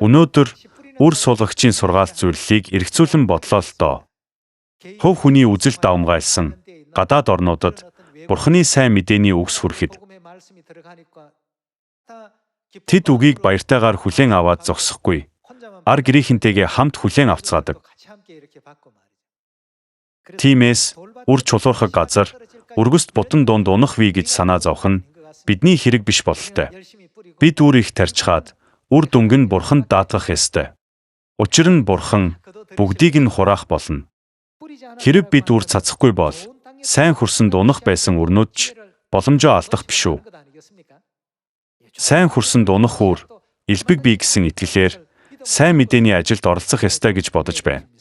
Өнөөдөр үр суулгагчийн сургаал зүйллийг эргцүүлэн бодлоо л доо. Хөв хүний үзэл давмгайлсан гадаад орнуудад Бурхны сайн мэдээний үгс хүрэхэд тэд үгийг баяртайгаар хүлээн аваад зогсохгүй, ар гэрийнхэнтэйгээ хамт хүлээн авцгаадаг. Тиймээс үр чулуурхаг газар, өргөст бутан дунд унах вий гэж санаа зовх нь бидний хэрэг биш бололтой. Бид үр их тарьчхаад үр дүнг нь Бурханд даатгах ёстой. Учир нь Бурхан бүгдийг нь хураах болно. Хэрэг бид үр цацхгүй бол сайн хөрсөнд унах байсан өрнөд ч боломжоо алдах биш үү? Сайн хөрсөнд унах үр элбэг бий гэсэн итгэлээр сайн мэдээний ажилд оролцох ёстой гэж бодож байна.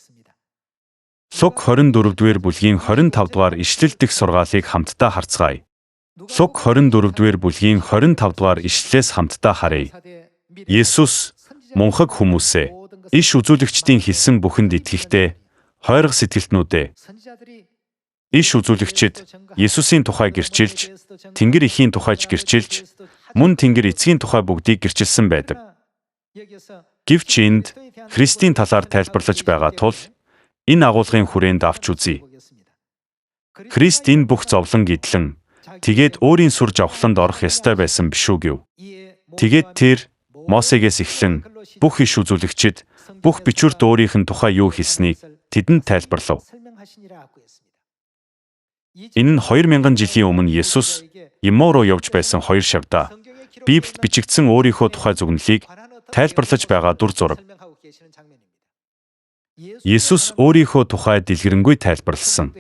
Луг 24-р бүлгийн 25-р ишлэл дэх сургаалыг хамтдаа харцгаая. Луг 24-р бүлгийн 25-р ишлэлээс хамтдаа харъя. Есүс мунхаг хүмүүсээ иш үзүүлэгчдийн хэлсэн бүхэнд итгэхдээ хойрог сэтгэлтнүүдээ иш үзүүлэгчид Есүсийн тухай гэрчилж, Тэнгэр эхийн тухайч гэрчилж, мөн Тэнгэр эцгийн тухай бүгдийг гэрчилсэн байдаг. Гэвч энд Христийн талаар тайлбарлаж байгаа тул энэ агуулгын хүрээнд авч үзье. Христ энэ бүх зовлон гидлэн тэгээд өөрийн сүр жавхланд орох ёстой байсан биш үү гэв. Тэгээд тэр Мосегээс эхлэн бүх иш үзүүлэгчид бүх бичвэрт өөрийнх нь тухай юу хэлснийг тэдэнд тайлбарлав. Энэ нь 2000 жилийн өмнө Есүс Иммоо руу явж байсан хоёр шавьда Библиэд бичигдсэн өөрийнхөө тухай зүгнэлийг тайлбарлаж байгаа дүр зураг. Есүс өөрийнхөө тухай дэлгэрэнгүй тайлбарласан.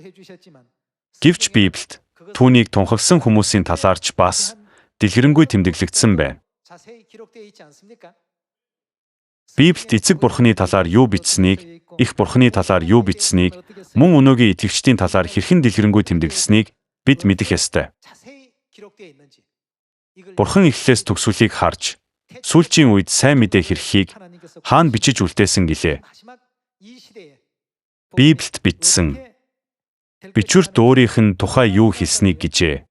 Гэвч Библиэд түүнийг тунхагсан хүмүүсийн талаарч бас дэлгэрэнгүй тэмдэглэгдсэн байна. Библиэд эцэг Бурхны талаар юу бичсэнийг, их Бурхны талаар юу бичсэнийг, мөн өнөөгийн итгэгчдийн талаар хэрхэн дэлгэрэнгүй тэмдэглэснийг бид мэдэх ёстой. Бурхан эхлээс төгсгөлийг харж, сүүлчийн үед сайн мэдээ хэрхийг хаана бичиж үлдээсэн гэлээ. Библиэд бичсэн бичвэрт өөрийнх нь тухай юу хэлснийг гэжээ.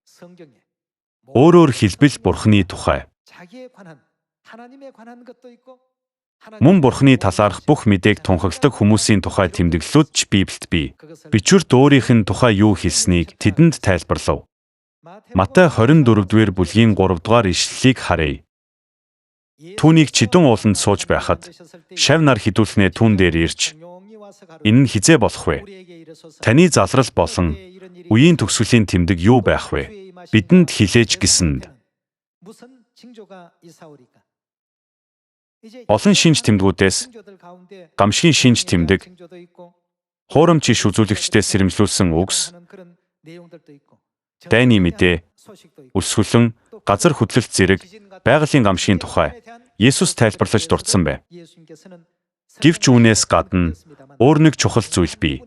Өөрөөр хэлбэл Бурхны тухай. Мөн Бурхны талаарх бүх мэдээг тунхагладаг хүмүүсийн тухай тэмдэглэлүүд ч Библиэд бий. Бичвэрт өөрийнх нь тухай юу хэлснийг тэдэнд тайлбарлав. Матай 24-р бүлгийн 3-р ишлэлийг харъя. Түүнийг чидэн ууланд сууж байхад шавь нар хідүүлснээ түүн дээр ирж, энэ нь хизээ болох вэ? Таны залрал болон үеийн төгсгөлийн тэмдэг юу байх вэ? Бидэнд хэлээч гэсэнд. Олон шинж тэмдгүүдээс гамшигын шинж тэмдэг, хуурамч иш үзүүлэгчдээс сэрэмжлүүлсэн үгс, дайны мэдээ, өлсгөлөн, газар хөдлөлт зэрэг байгалийн гамшигын тухай Есүс тайлбарлаж дурдсан байна. Гэвч үүнээс гадна өөр нэг чухал зүйл бий.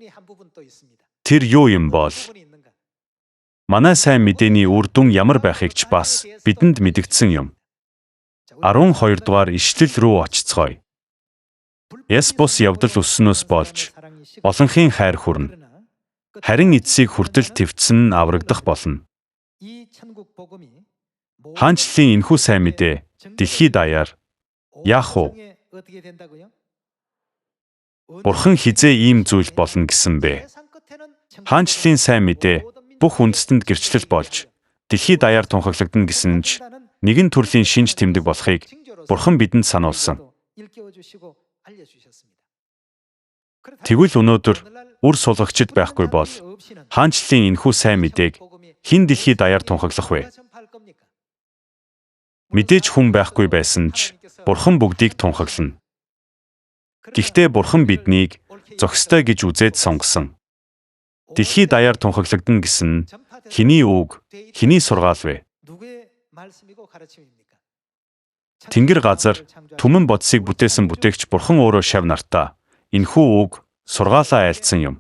Тэр юу юм бол? Манай сайн мэдээний үр дүн ямар байхыг ч бас бидэнд мэдэгдсэн юм. 12 дугаар ишлэл рүү очицгоё. Яс бус явдал өссөнөөс болж олонхын хайр хүрнэ. Харин эцсийг хүртэл твцэн аврагдах болно. Хаанчлалын энэхүү сайн мэдээ дэлхий даяар яах вэ? Бурхан хизээ ийм зүйл болно гэсэн бэ? Хаанчлалын сайн мэдээ бүх үндэстэнд гэрчлэл болж дэлхий даяар тунхаглагдана гэсэн ч нэгэн төрлийн шинж тэмдэг болохыг Бурхан бидэнд сануулсан. Тэгвэл өнөөдөр үр суулгагчид байхгүй бол хаанчлалын энэхүү сайн мэдээг хэн дэлхий даяар тунхаглах вэ? Мэдээж хүн байхгүй байсан ч Бурхан бүгдийг тунхаглана. Гэхдээ Бурхан биднийг зохистой гэж үзээд сонгосон. Дэлхий даяар тунхаглагдана гэсэн хэний үг, хэний сургаал вэ? Тэнгэр газар түмэн бодисыг бүтээсэн бүтээгч Бурхан өөрөө шав нартаа энэхүү үг сургаалаа айлдсан юм.